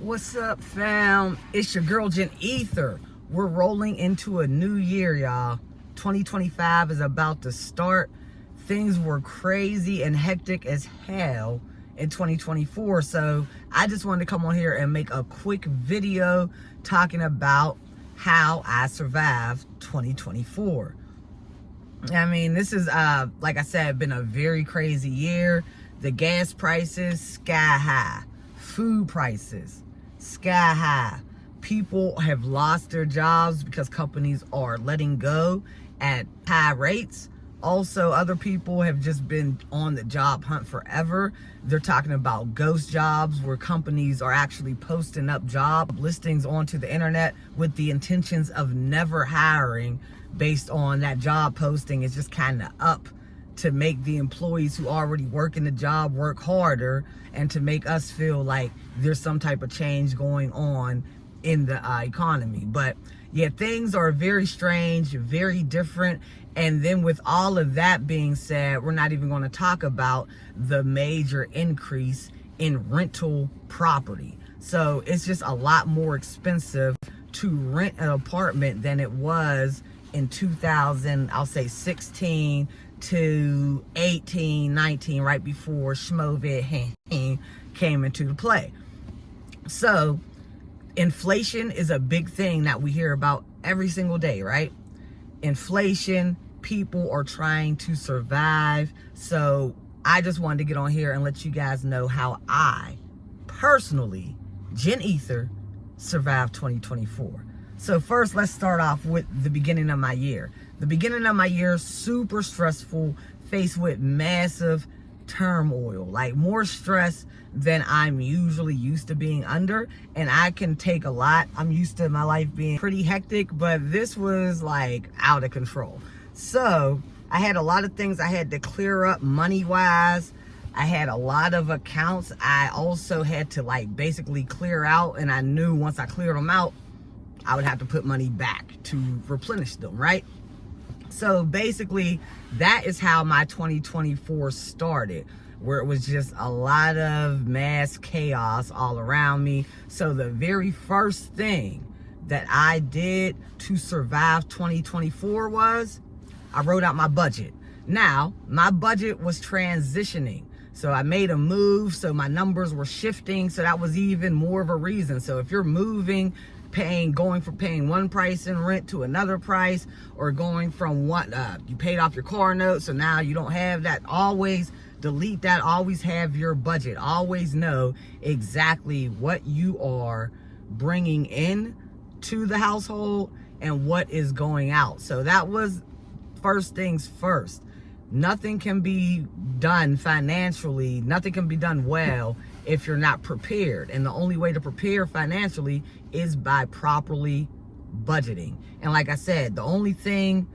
What's up, fam? It's your girl, Jen Ether. We're rolling into a new year, y'all. 2025 is about to start. Things were crazy and hectic as hell in 2024. So I just wanted to come on here and make a quick video talking about how I survived 2024. I mean, this is, like I said, been a very crazy year. The gas prices, sky high. Food prices, sky high. People have lost their jobs because companies are letting go at high rates. Also, other people have just been on the job hunt forever. They're talking about ghost jobs where companies are actually posting up job listings onto the internet with the intentions of never hiring based on that job posting. It's just kind of up to make the employees who already work in the job work harder and to make us feel like there's some type of change going on in the economy. But yeah, things are very strange, very different. And then with all of that being said, we're not even going to talk about the major increase in rental property. So it's just a lot more expensive to rent an apartment than it was in 2000, I'll say 16 to 18, 19, right before Schmovid came into the play. So inflation is a big thing that we hear about every single day, right? Inflation, people are trying to survive. So I just wanted to get on here and let you guys know how I personally, Jen Ether, survived 2024. So first, let's start off with the beginning of my year. The beginning of my year, super stressful, faced with massive turmoil, like more stress than I'm usually used to being under. And I can take a lot. I'm used to my life being pretty hectic, but this was like out of control. So I had a lot of things I had to clear up money-wise. I had a lot of accounts I also had to like basically clear out. And I knew once I cleared them out, I would have to put money back to replenish them, right? So basically, that is how my 2024 started, where it was just a lot of mass chaos all around me. So the very first thing that I did to survive 2024 was I wrote out my budget. Now, my budget was transitioning. So I made a move, so my numbers were shifting. So that was even more of a reason. So if you're moving, going from paying one price in rent to another price, or going from what you paid off your car note, so now you don't have that, always delete that. Always have your budget. Always know exactly what you are bringing in to the household and what is going out. So that was first things first. Nothing can be done financially, nothing can be done well if you're not prepared. And the only way to prepare financially is by properly budgeting. And like I said, the only thing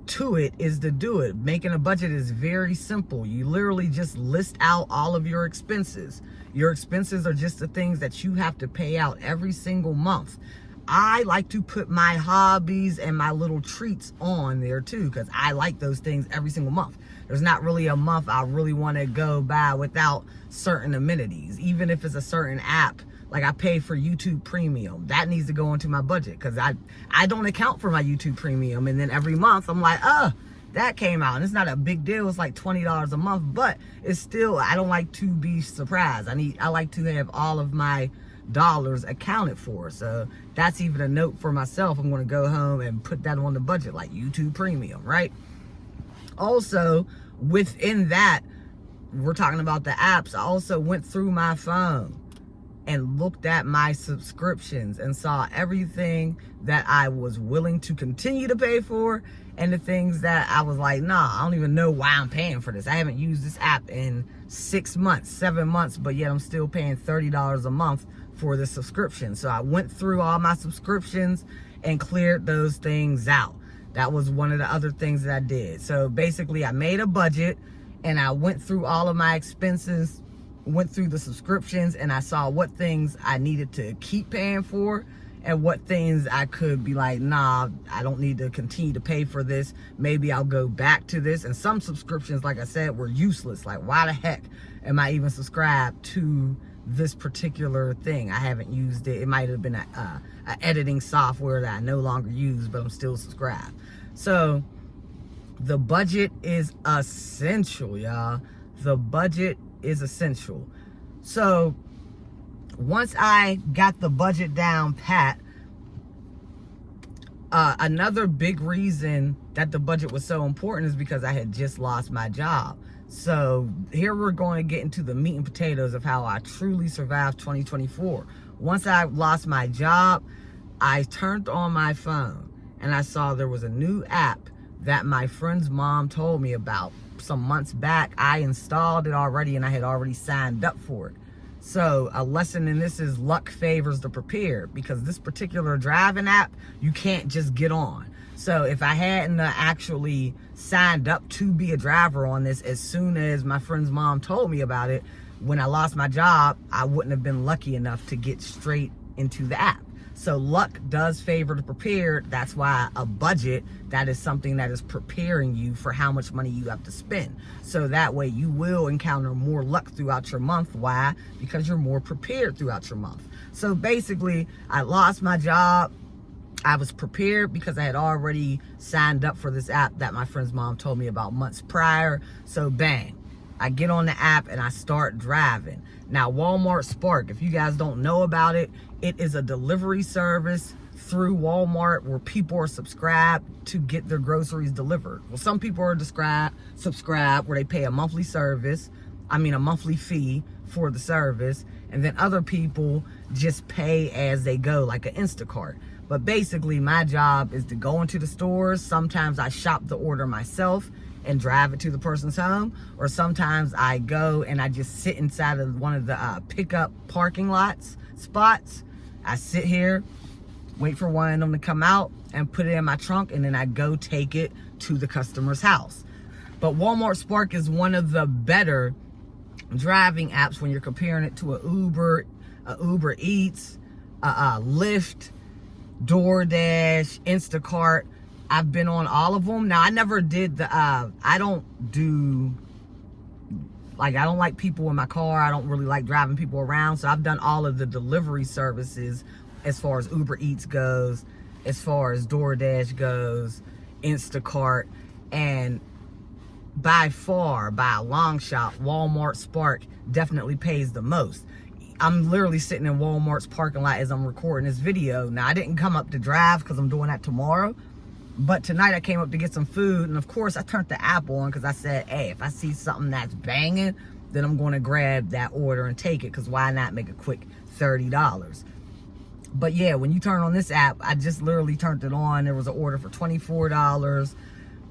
to it is to do it. Making a budget is very simple. You literally just list out all of your expenses. Your expenses are just the things that you have to pay out every single month. I like to put my hobbies and my little treats on there too, because I like those things every single month. There's not really a month I really want to go by without certain amenities. Even if it's a certain app, like I pay for YouTube Premium, that needs to go into my budget, because I don't account for my YouTube Premium. And then every month I'm like, that came out. And it's not a big deal. It's like $20 a month, but it's still, I don't like to be surprised. I like to have all of my dollars accounted for. So that's even a note for myself. I'm going to go home and put that on the budget, like YouTube Premium, right? Also, within that, we're talking about the apps. I also went through my phone and looked at my subscriptions and saw everything that I was willing to continue to pay for, and the things that I was like, nah, I don't even know why I'm paying for this. I haven't used this app in 6 months, 7 months, but yet I'm still paying $30 a month for the subscription. So I went through all my subscriptions and cleared those things out. That was one of the other things that I did. So basically, I made a budget and I went through all of my expenses, went through the subscriptions, and I saw what things I needed to keep paying for and what things I could be like, nah, I don't need to continue to pay for this. Maybe I'll go back to this. And some subscriptions, like I said, were useless. Like, why the heck am I even subscribed to this particular thing. I haven't used it. It might have been a editing software that I no longer use, but I'm still subscribed. So the budget is essential, y'all. The budget is essential. So once I got the budget down pat, another big reason that the budget was so important is because I had just lost my job. So here we're going to get into the meat and potatoes of how I truly survived 2024. Once I lost my job, I turned on my phone and I saw there was a new app that my friend's mom told me about some months back. I installed it already and I had already signed up for it. So a lesson in this is luck favors the prepared, because this particular driving app, you can't just get on. So if I hadn't actually signed up to be a driver on this, as soon as my friend's mom told me about it, when I lost my job, I wouldn't have been lucky enough to get straight into the app. So luck does favor the prepared. That's why a budget, that is something that is preparing you for how much money you have to spend. So that way you will encounter more luck throughout your month. Why? Because you're more prepared throughout your month. So basically, I lost my job. I was prepared because I had already signed up for this app that my friend's mom told me about months prior. So bang, I get on the app and I start driving. Now, Walmart Spark, if you guys don't know about it, it is a delivery service through Walmart where people are subscribed to get their groceries delivered. Well, some people are subscribed where they pay a monthly fee for the service, and then other people just pay as they go, like an Instacart. But basically, my job is to go into the stores. Sometimes I shop the order myself and drive it to the person's home, or sometimes I go and I just sit inside of one of the pickup parking spots. I sit here, wait for one of them to come out and put it in my trunk, and then I go take it to the customer's house. But Walmart Spark is one of the better driving apps when you're comparing it to a Uber Eats, Lyft, DoorDash, Instacart. I've been on all of them. Now, I never did I don't like people in my car. I don't really like driving people around. So I've done all of the delivery services as far as Uber Eats goes, as far as DoorDash goes, Instacart, and by far, by a long shot, Walmart Spark definitely pays the most. I'm literally sitting in Walmart's parking lot as I'm recording this video. Now, I didn't come up to drive because I'm doing that tomorrow. But tonight I came up to get some food, and of course I turned the app on because I said, hey, if I see something that's banging, then I'm going to grab that order and take it, because why not make a quick $30? But yeah, when you turn on this app, I just literally turned it on. There was an order for $24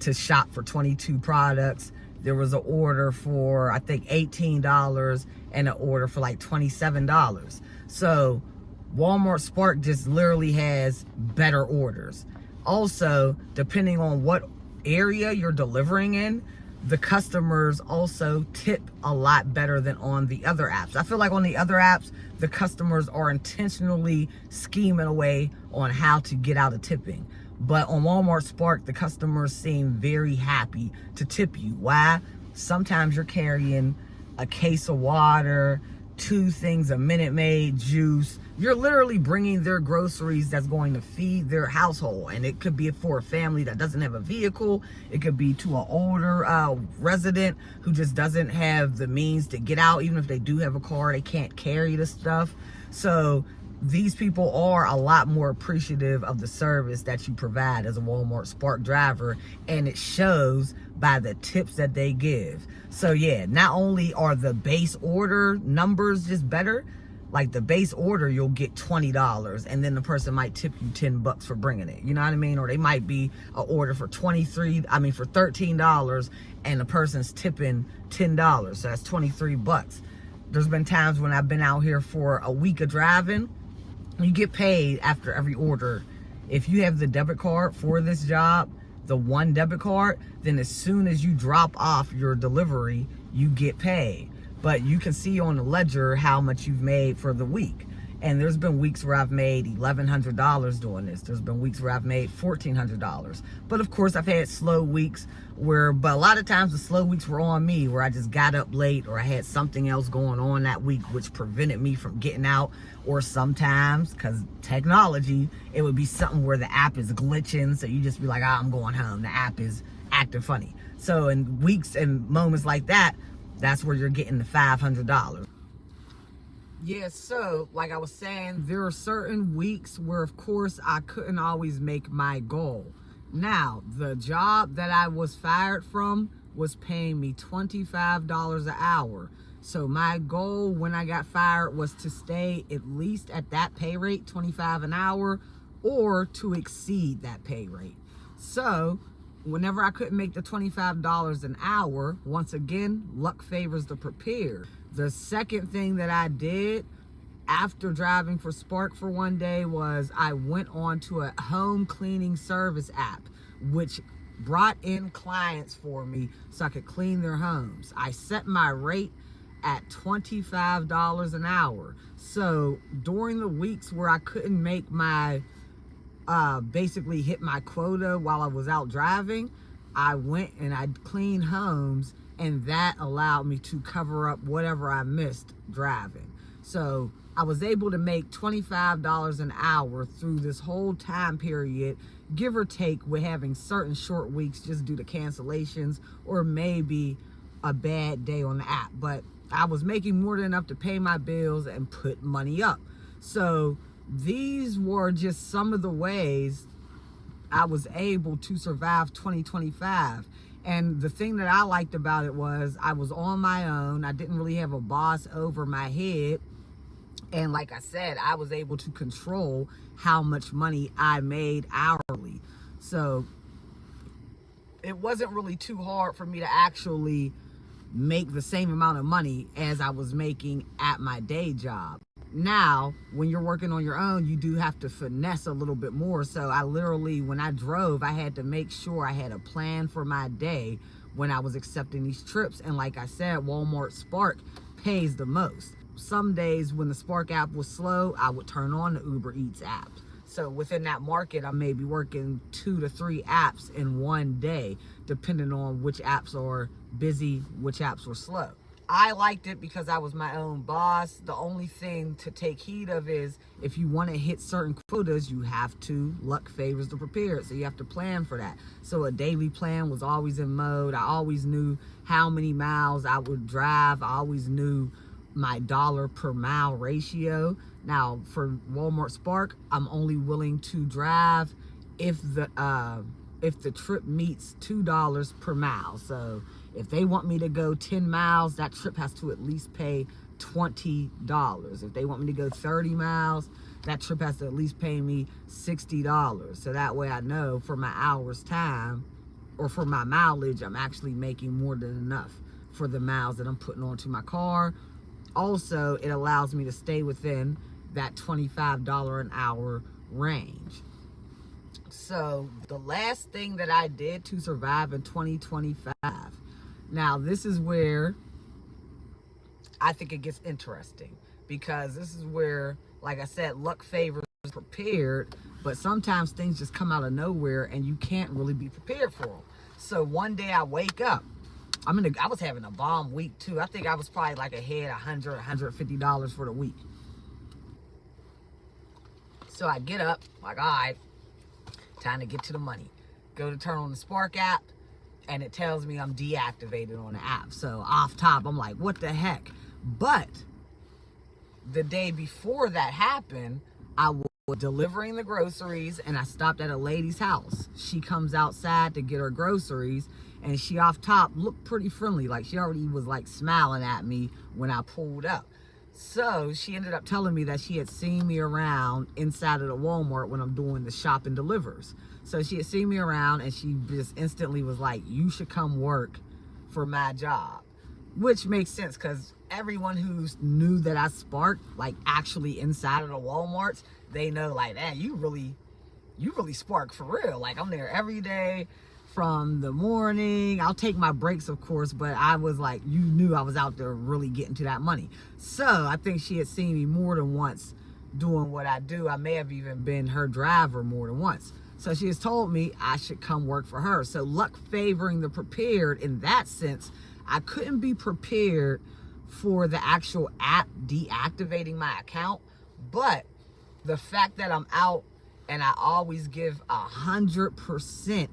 to shop for 22 products. There was an order for, I think, $18 and an order for like $27. So Walmart Spark just literally has better orders. Also, depending on what area you're delivering in, the customers also tip a lot better than on the other apps. I feel like on the other apps, the customers are intentionally scheming away on how to get out of tipping. But on Walmart Spark, the customers seem very happy to tip you. Why? Sometimes you're carrying a case of water, 2 things of Minute Maid juice. You're literally bringing their groceries that's going to feed their household. And it could be for a family that doesn't have a vehicle. It could be to an older resident who just doesn't have the means to get out. Even if they do have a car, they can't carry the stuff. So these people are a lot more appreciative of the service that you provide as a Walmart Spark driver, and it shows by the tips that they give. So yeah, not only are the base order numbers just better, like the base order, you'll get $20, and then the person might tip you $10 for bringing it. You know what I mean? Or they might be an order for $13, and the person's tipping $10, so that's $23. There's been times when I've been out here for a week of driving. You get paid after every order. If you have the debit card for this job, the one debit card, then as soon as you drop off your delivery, you get paid. But you can see on the ledger how much you've made for the week. And there's been weeks where I've made $1,100 doing this. There's been weeks where I've made $1,400. But of course, I've had slow weeks but a lot of times the slow weeks were on me, where I just got up late or I had something else going on that week which prevented me from getting out. Or sometimes, because technology, it would be something where the app is glitching. So you just be like, I'm going home. The app is acting funny. So in weeks and moments like that, that's where you're getting the $500. Yeah, so like I was saying, there are certain weeks where, of course, I couldn't always make my goal. Now, the job that I was fired from was paying me $25 an hour. So my goal when I got fired was to stay at least at that pay rate, $25 an hour, or to exceed that pay rate. So whenever I couldn't make the $25 an hour, once again, luck favors the prepared. The second thing that I did after driving for Spark for one day was I went on to a home cleaning service app, which brought in clients for me so I could clean their homes. I set my rate at $25 an hour. So during the weeks where I couldn't make my basically hit my quota while I was out driving, I went and I cleaned homes, and that allowed me to cover up whatever I missed driving. So I was able to make $25 an hour through this whole time period, give or take, with having certain short weeks just due to cancellations or maybe a bad day on the app. But I was making more than enough to pay my bills and put money up. So these were just some of the ways I was able to survive 2025. And the thing that I liked about it was I was on my own. I didn't really have a boss over my head. And like I said, I was able to control how much money I made hourly. So it wasn't really too hard for me to actually make the same amount of money as I was making at my day job. Now, when you're working on your own, you do have to finesse a little bit more. So I literally, when I drove, I had to make sure I had a plan for my day when I was accepting these trips. And like I said, Walmart Spark pays the most. Some days when the Spark app was slow, I would turn on the Uber Eats app. So within that market, I may be working 2 to 3 apps in one day, depending on which apps are busy, which apps were slow. I liked it because I was my own boss. The only thing to take heed of is if you want to hit certain quotas, you have to, luck favors the prepared. So you have to plan for that. So a daily plan was always in mode. I always knew how many miles I would drive. I always knew my dollar per mile ratio. Now for Walmart Spark, I'm only willing to drive if the trip meets $2 per mile. So if they want me to go 10 miles, that trip has to at least pay $20. If they want me to go 30 miles, that trip has to at least pay me $60. So that way I know for my hour's time or for my mileage, I'm actually making more than enough for the miles that I'm putting onto my car. Also, it allows me to stay within that $25 an hour range. So the last thing that I did to survive in 2025. Now, this is where I think it gets interesting, because this is where, like I said, luck favors prepared, but sometimes things just come out of nowhere and you can't really be prepared for them. So one day I wake up. I was having a bomb week too. I think I was probably like ahead $100, $150 for the week. So I get up, like, all right, time to get to the money. Go to turn on the Spark app, and it tells me I'm deactivated on the app. So off top, I'm like, what the heck? But the day before that happened, I was delivering the groceries, and I stopped at a lady's house. She comes outside to get her groceries, and she off top looked pretty friendly. Like she already was like smiling at me when I pulled up. So she ended up telling me that she had seen me around inside of the Walmart when I'm doing the shop and delivers. So she had seen me around, and she just instantly was like, you should come work for my job. Which makes sense, because everyone who knew that I sparked, like actually inside of the Walmarts, they know like, man, you really spark for real. Like I'm there every day from the morning. I'll take my breaks, of course, but I was like, you knew I was out there really getting to that money. So I think she had seen me more than once doing what I do. I may have even been her driver more than once. So she has told me I should come work for her. So luck favoring the prepared in that sense. I couldn't be prepared for the actual app deactivating my account, but the fact that I'm out and I always give 100%,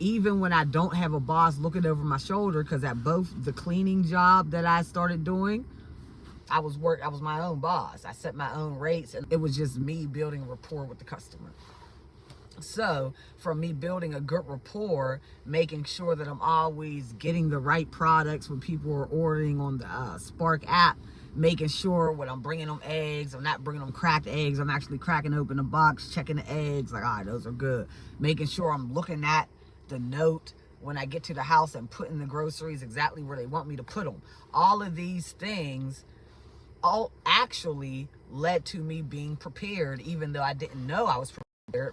even when I don't have a boss looking over my shoulder, because at both the cleaning job that I started doing, I was my own boss. I set my own rates, and it was just me building rapport with the customer. So from me building a good rapport, making sure that I'm always getting the right products when people are ordering on the Spark app, making sure when I'm bringing them eggs, I'm not bringing them cracked eggs, I'm actually cracking open the box, checking the eggs, like, all right, those are good. Making sure I'm looking at the note when I get to the house and putting the groceries exactly where they want me to put them. All of these things all actually led to me being prepared, even though I didn't know I was prepared.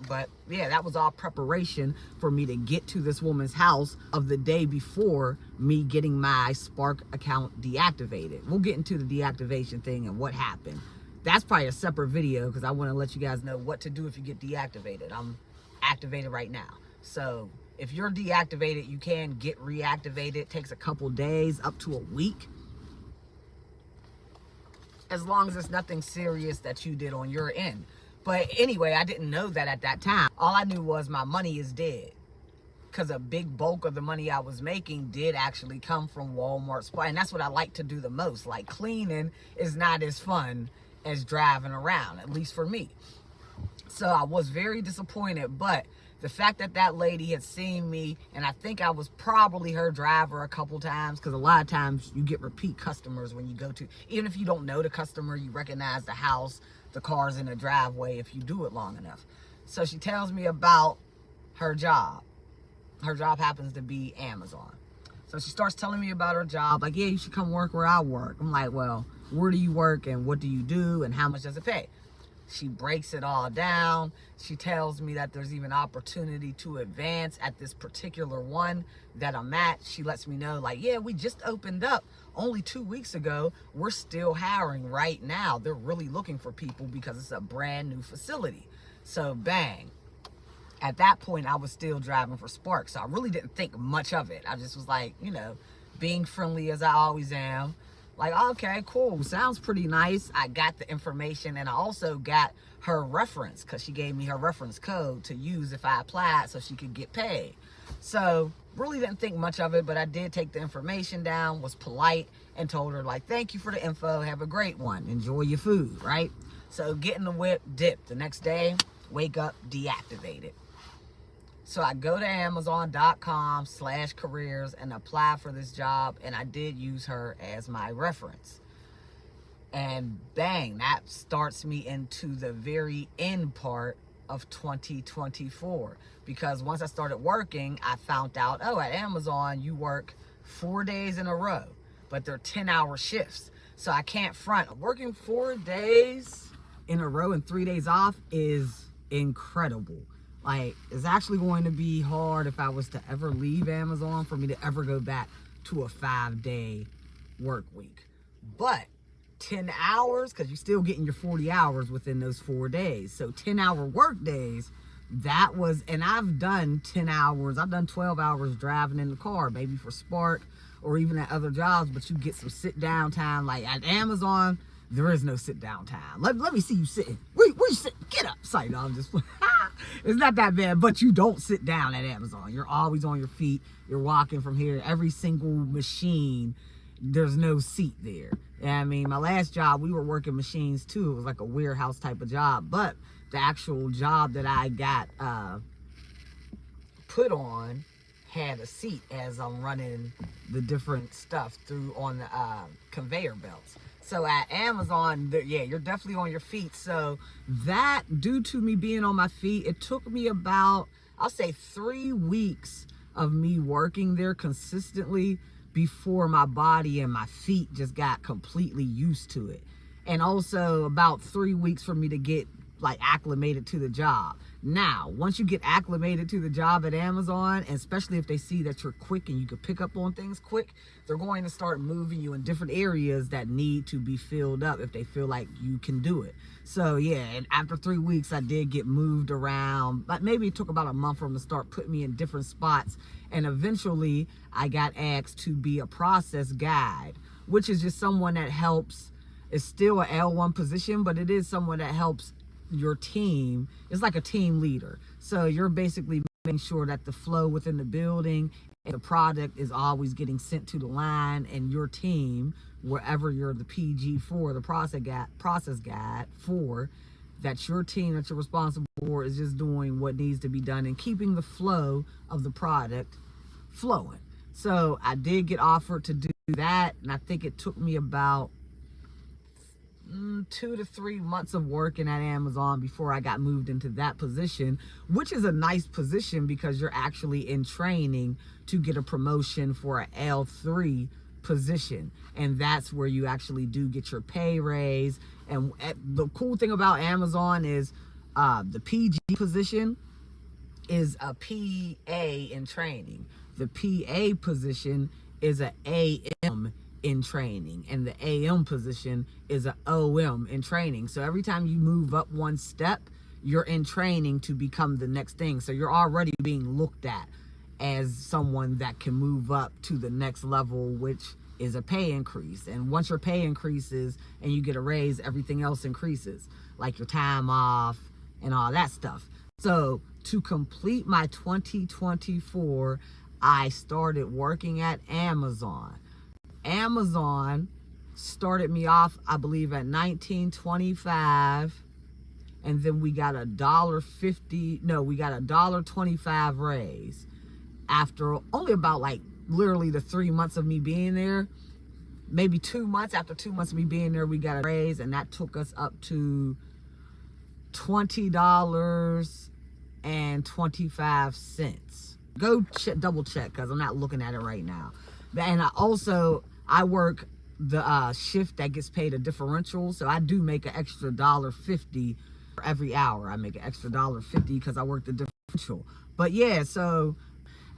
But yeah, that was all preparation for me to get to this woman's house of the day before me getting my Spark account deactivated. We'll get into the deactivation thing and what happened. That's probably a separate video because I want to let you guys know what to do if you get deactivated. I'm activated right now. So if you're deactivated, you can get reactivated. It takes a couple days, up to a week, as long as it's nothing serious that you did on your end. But anyway, I didn't know that at that time. All I knew was my money is dead, because a big bulk of the money I was making did actually come from Walmart Spark. And that's what I like to do the most. Like, cleaning is not as fun as driving around, at least for me. So I was very disappointed, but the fact that that lady had seen me, and I think I was probably her driver a couple times, because a lot of times you get repeat customers when you go to, even if you don't know the customer, you recognize the house, the cars in the driveway if you do it long enough. So she tells me about her job. Her job happens to be Amazon. So she starts telling me about her job, like, yeah, you should come work where I work. I'm like, well, where do you work and what do you do and how much does it pay? She breaks it all down. She tells me that there's even opportunity to advance at this particular one that I'm at. She lets me know, like, yeah, we just opened up only 2 weeks ago. We're still hiring right now. They're really looking for people because it's a brand new facility. So bang. At that point, I was still driving for Spark, so I really didn't think much of it. I just was like, you know, being friendly as I always am. Like, okay, cool, sounds pretty nice. I got the information, and I also got her reference, because she gave me her reference code to use if I applied so she could get paid. So really didn't think much of it, but I did take the information down, was polite, and told her, like, thank you for the info, have a great one, enjoy your food, right? So get in the whip, dip. The next day, wake up, deactivated. So I go to Amazon.com/careers and apply for this job, and I did use her as my reference. And bang, that starts me into the very end part of 2024. Because once I started working, I found out, oh, at Amazon, you work 4 days in a row, but they're 10-hour shifts. So I can't front. Working 4 days in a row and 3 days off is incredible. Like, it's actually going to be hard if I was to ever leave Amazon for me to ever go back to a 5-day work week. But 10 hours, because you're still getting your 40 hours within those 4 days. So 10-hour work days, that was, and I've done 10 hours. I've done 12 hours driving in the car, maybe for Spark or even at other jobs, but you get some sit down time. Like at Amazon, there is no sit down time. Let me see you sitting. Where you sitting? Get up. Sorry, no, I'm just, it's not that bad, but you don't sit down at Amazon. You're always on your feet. You're walking from here. Every single machine, there's no seat there. And I mean, my last job, we were working machines too. It was like a warehouse type of job, but the actual job that I got put on had a seat as I'm running the different stuff through on the conveyor belts. So at Amazon, yeah, you're definitely on your feet. So that, due to me being on my feet, it took me about, I'll say 3 weeks of me working there consistently before my body and my feet just got completely used to it. And also about 3 weeks for me to get like acclimated to the job. Now, once you get acclimated to the job at Amazon, and especially if they see that you're quick and you can pick up on things quick, they're going to start moving you in different areas that need to be filled up if they feel like you can do it. So yeah, and after 3 weeks, I did get moved around, but maybe it took about a month for them to start putting me in different spots. And eventually I got asked to be a process guide, which is just someone that helps. It's still an L1 position, but it is someone that helps your team. It's like a team leader. So you're basically making sure that the flow within the building and the product is always getting sent to the line, and your team, wherever you're the PG for, the process guide for, that's your team that you're responsible for, is just doing what needs to be done and keeping the flow of the product flowing. So I did get offered to do that, and I think it took me about 2 to 3 months of working at Amazon before I got moved into that position, which is a nice position because you're actually in training to get a promotion for an L3 position, and that's where you actually do get your pay raise. And the cool thing about Amazon is the PG position is a PA in training. The PA position is a AM in training, and the AM position is a OM in training. So every time you move up one step, you're in training to become the next thing. So you're already being looked at as someone that can move up to the next level, which is a pay increase. And once your pay increases and you get a raise, everything else increases, like your time off and all that stuff. So to complete my 2024, I started working at Amazon. Amazon started me off, I believe, at $19.25, and then we got $1.25 raise after only about like literally the 3 months of me being there. Maybe 2 months, after 2 months of me being there, we got a raise, and that took us up to $20.25. Go double check, because I'm not looking at it right now. And I work the shift that gets paid a differential, so I do make an extra $1.50 for every hour. I make an extra $1.50 because I work the differential. But yeah, so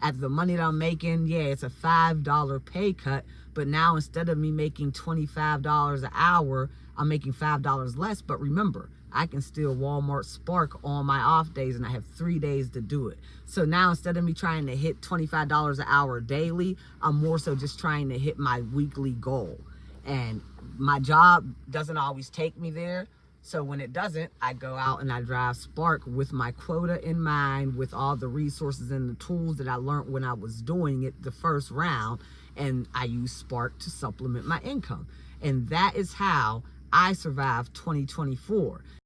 at the money that I'm making, yeah, it's a $5 pay cut. But now instead of me making $25 an hour, I'm making $5 less. But remember, I can steal Walmart Spark on my off days, and I have 3 days to do it. So now instead of me trying to hit $25 an hour daily, I'm more so just trying to hit my weekly goal. And my job doesn't always take me there. So when it doesn't, I go out and I drive Spark with my quota in mind, with all the resources and the tools that I learned when I was doing it the first round. And I use Spark to supplement my income. And that is how I survived 2024.